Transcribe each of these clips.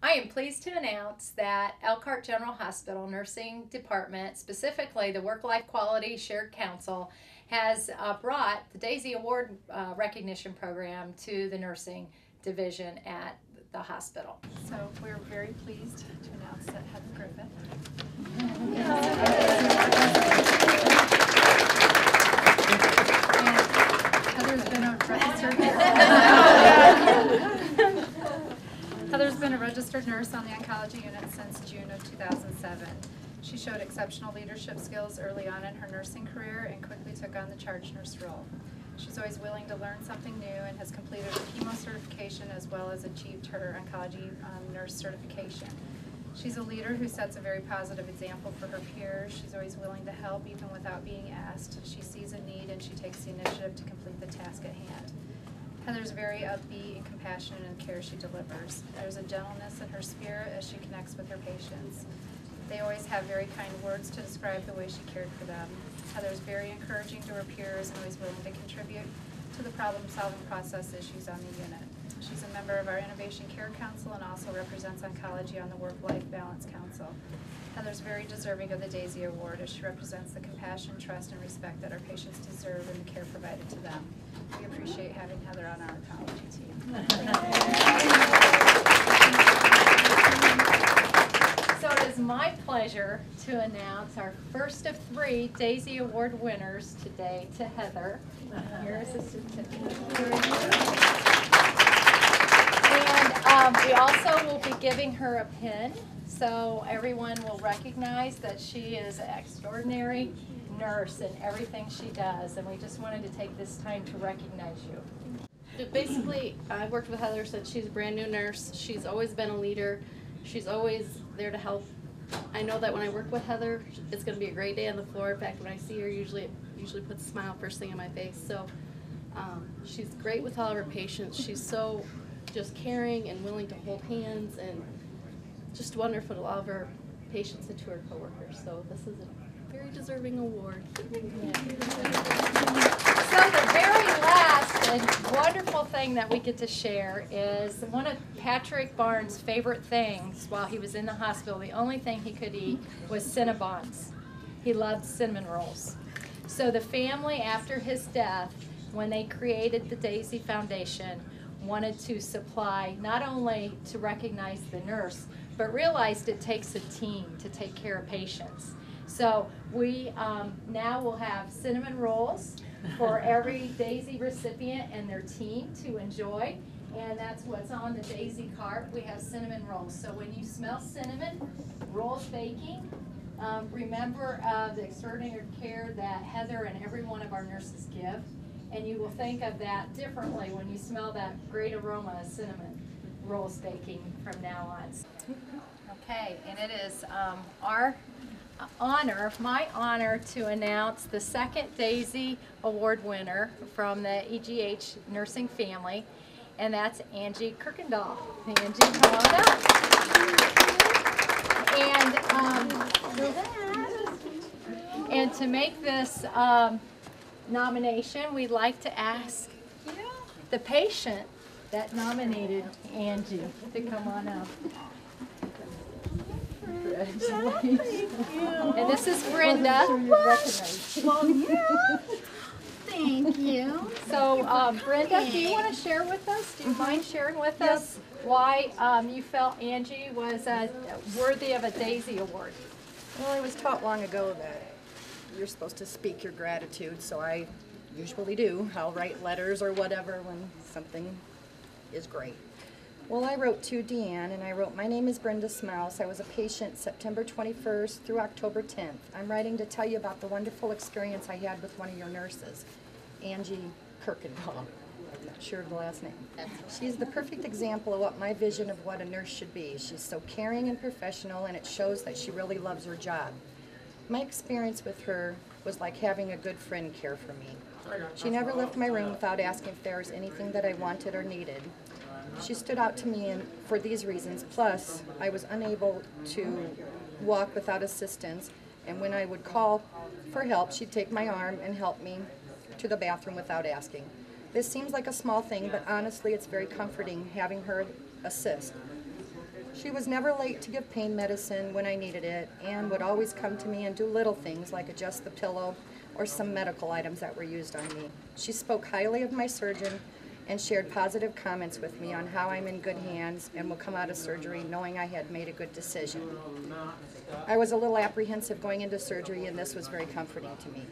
I am pleased to announce that Elkhart General Hospital Nursing Department, specifically the Work-Life Quality Shared Council, has brought the Daisy Award recognition program to the nursing division at the hospital. So we're very pleased to announce that Heather Griffith Heather's been a registered Heather's been a registered nurse on the oncology unit since June of 2007. She showed exceptional leadership skills early on in her nursing career and quickly took on the charge nurse role. She's always willing to learn something new and has completed her chemo certification as well as achieved her oncology nurse certification. She's a leader who sets a very positive example for her peers. She's always willing to help even without being asked. She sees a need and she takes the initiative to complete the task at hand. Heather's very upbeat and compassionate in the care she delivers. There's a gentleness in her spirit as she connects with her patients. They always have very kind words to describe the way she cared for them. Heather's very encouraging to her peers and always willing to contribute to the problem-solving process issues on the unit. She's a member of our Innovation Care Council and also represents oncology on the Work-Life Balance Council. Heather's very deserving of the Daisy Award as she represents the compassion, trust, and respect that our patients deserve and the care provided to them. We appreciate having Heather on our oncology team. So it is my pleasure to announce our first of 3 Daisy Award winners today to Heather. Here is a certificate. And we also will be giving her a pin, so everyone will recognize that she is an extraordinary nurse in everything she does, and we just wanted to take this time to recognize you. Basically, I've worked with Heather since she's a brand new nurse. She's always been a leader. She's always there to help. I know that when I work with Heather, it's going to be a great day on the floor. In fact, when I see her, it usually puts a smile first thing on my face. So she's great with all of her patients. She's so just caring and willing to hold hands and just wonderful to all of her patients and to her coworkers. So this is a very deserving award. So the very last and wonderful thing that we get to share is one of Patrick Barnes' favorite things while he was in the hospital. The only thing he could eat was Cinnabons. He loved cinnamon rolls. So the family, after his death, when they created the Daisy Foundation, wanted to supply not only to recognize the nurse, but realized it takes a team to take care of patients. So we now will have cinnamon rolls for every Daisy recipient and their team to enjoy. And that's what's on the Daisy cart. We have cinnamon rolls. So when you smell cinnamon rolls baking, remember the extraordinary care that Heather and every one of our nurses give. And you will think of that differently when you smell that great aroma of cinnamon rolls baking from now on. Okay, and it is my honor to announce the second Daisy Award winner from the EGH nursing family, and that's Angie Kirkendall. Angie, come on up. And to make this nomination, we'd like to ask the patient that nominated Angie to come on up. Congratulations. And this is Brenda. Well, yeah. Thank you. So, Brenda, do you want to share with us? Do you mind sharing with us why you felt Angie was worthy of a Daisy Award? Well, I was taught long ago that you're supposed to speak your gratitude, so I usually do. I'll write letters or whatever when something is great. Well, I wrote to Deanne, and I wrote, "My name is Brenda Smouse. I was a patient September 21st through October 10th. I'm writing to tell you about the wonderful experience I had with one of your nurses, Angie Kirkendall." I'm not sure of the last name. She's the perfect example of what my vision of what a nurse should be. She's so caring and professional, and it shows that she really loves her job. My experience with her was like having a good friend care for me. She never left my room without asking if there was anything that I wanted or needed. She stood out to me for these reasons. Plus, I was unable to walk without assistance, and when I would call for help, she'd take my arm and help me to the bathroom without asking. This seems like a small thing, but honestly, it's very comforting having her assist. She was never late to give pain medicine when I needed it and would always come to me and do little things like adjust the pillow or some medical items that were used on me. She spoke highly of my surgeon and shared positive comments with me on how I'm in good hands and will come out of surgery knowing I had made a good decision. I was a little apprehensive going into surgery, and this was very comforting to me.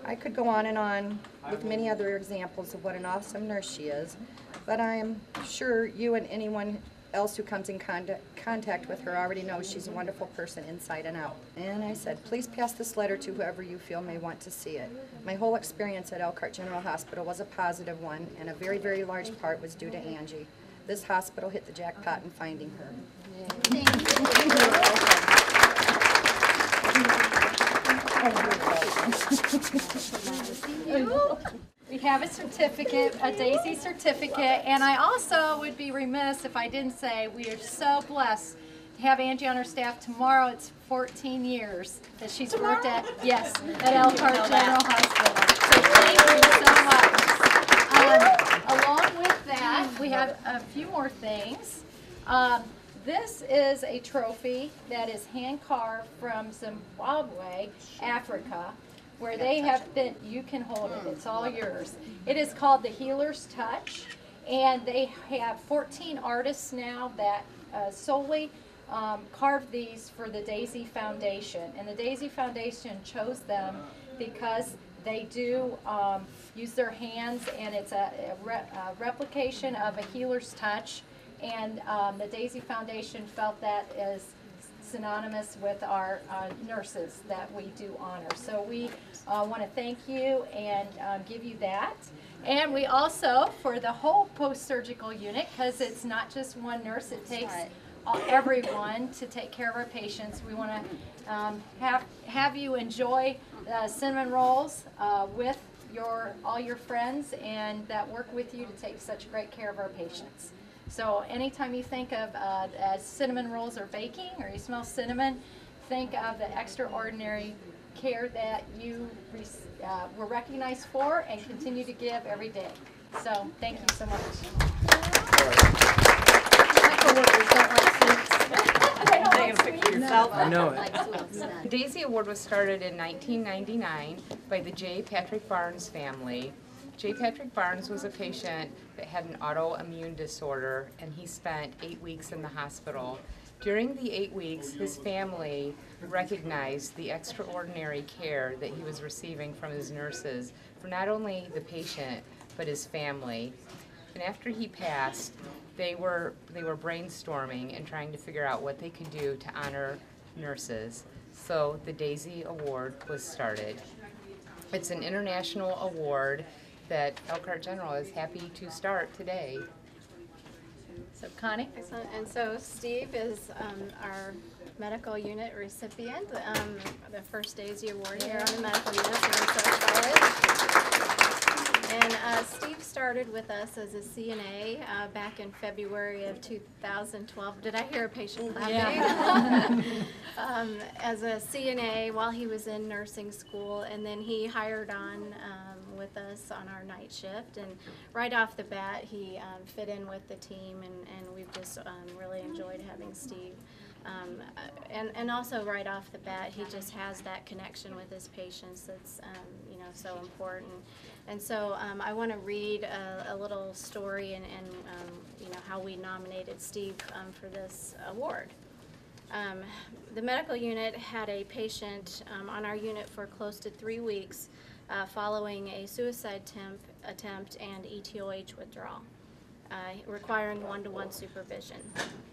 I could go on with many other examples of what an awesome nurse she is, but I am sure you and anyone else who comes in contact with her already knows she's a wonderful person inside and out. And I said, please pass this letter to whoever you feel may want to see it. My whole experience at Elkhart General Hospital was a positive one, and a very, very large part was due to Angie. This hospital hit the jackpot in finding her. We have a certificate, a Daisy certificate, and I also would be remiss if I didn't say we are so blessed to have Angie on our staff. Tomorrow it's 14 years that she's worked at, yes, at Elkhart General Hospital. So thank you so much. Along with that, we have a few more things. This is a trophy that is hand carved from Zimbabwe, Africa, where they have been, you can hold it, it's all yours. It is called the Healer's Touch, and they have 14 artists now that solely carved these for the Daisy Foundation. And the Daisy Foundation chose them because they do use their hands, and it's a replication of a healer's touch. And the Daisy Foundation felt that is synonymous with our nurses that we do honor. So we want to thank you and give you that. And we also, for the whole post-surgical unit, because it's not just one nurse, it takes everyone to take care of our patients. We want to have you enjoy cinnamon rolls with all your friends and that work with you to take such great care of our patients. So anytime you think of cinnamon rolls or baking, or you smell cinnamon, think of the extraordinary care that you were recognized for and continue to give every day. So thank you so much. I know it. The Daisy Award was started in 1999 by the J. Patrick Barnes family. J. Patrick Barnes was a patient that had an autoimmune disorder, and he spent 8 weeks in the hospital. During the 8 weeks, his family recognized the extraordinary care that he was receiving from his nurses for not only the patient, but his family. And after he passed, they were brainstorming and trying to figure out what they could do to honor nurses. So the Daisy Award was started. It's an international award that Elkhart General is happy to start today. So Connie? Excellent. And so Steve is our medical unit recipient, the first Daisy Award here on the medical unit, so we're so excited. And Steve started with us as a CNA back in February of 2012. Did I hear a patient clapping? Yeah. As a CNA while he was in nursing school, and then he hired on with us on our night shift, and right off the bat he fit in with the team, and we've just really enjoyed having Steve. And also right off the bat, he just has that connection with his patients that's so important. And so I want to read a little story and how we nominated Steve for this award. The medical unit had a patient on our unit for close to 3 weeks following a suicide attempt and ETOH withdrawal, requiring one-to-one supervision.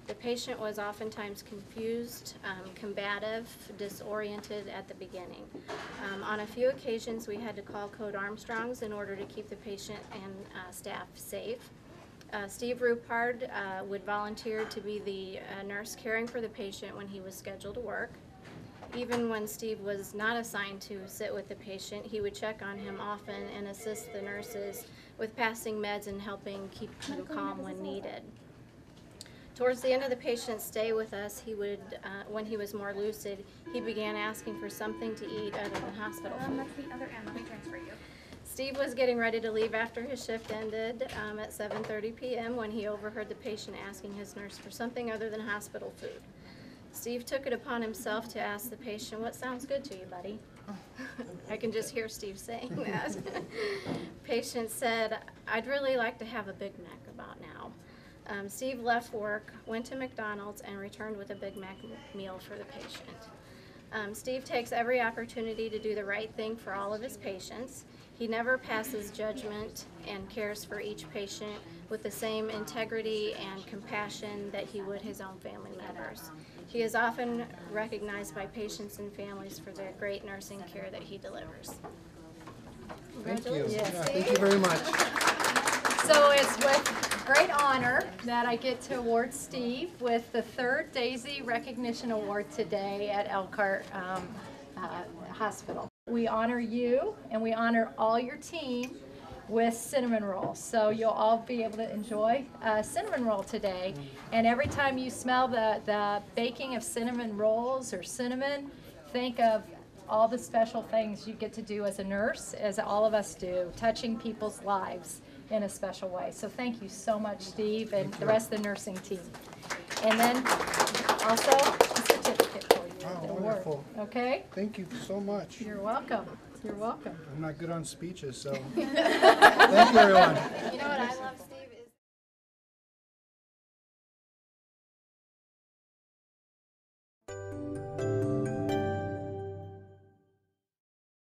The patient was oftentimes confused, combative, disoriented at the beginning. On a few occasions, we had to call Code Armstrongs in order to keep the patient and staff safe. Steve Rupard would volunteer to be the nurse caring for the patient when he was scheduled to work. Even when Steve was not assigned to sit with the patient, he would check on him often and assist the nurses with passing meds and helping keep him calm when needed. Towards the end of the patient's stay with us, he would, when he was more lucid, he began asking for something to eat other than hospital food. That's the other end. Let me transfer you. Steve was getting ready to leave after his shift ended at 7:30 p.m. when he overheard the patient asking his nurse for something other than hospital food. Steve took it upon himself to ask the patient, "What sounds good to you, buddy?" I can just hear Steve saying that. Patient said, "I'd really like to have a Big Mac about now." Steve left work, went to McDonald's, and returned with a Big Mac meal for the patient. Steve takes every opportunity to do the right thing for all of his patients. He never passes judgment and cares for each patient with the same integrity and compassion that he would his own family members. He is often recognized by patients and families for the great nursing care that he delivers. Thank you. Congratulations. Yeah, thank you very much. So it's with great honor that I get to award Steve with the 3rd Daisy Recognition Award today at Elkhart Hospital. We honor you and we honor all your team with cinnamon rolls. So you'll all be able to enjoy a cinnamon roll today. And every time you smell the baking of cinnamon rolls or cinnamon, think of all the special things you get to do as a nurse, as all of us do, touching people's lives in a special way. So thank you so much, Steve, and the rest of the nursing team. And then also a certificate for you. Oh, the award. wonderful. Okay? Thank you so much. You're welcome. You're welcome. I'm not good on speeches, so thank you, everyone. You know what I love, Steve?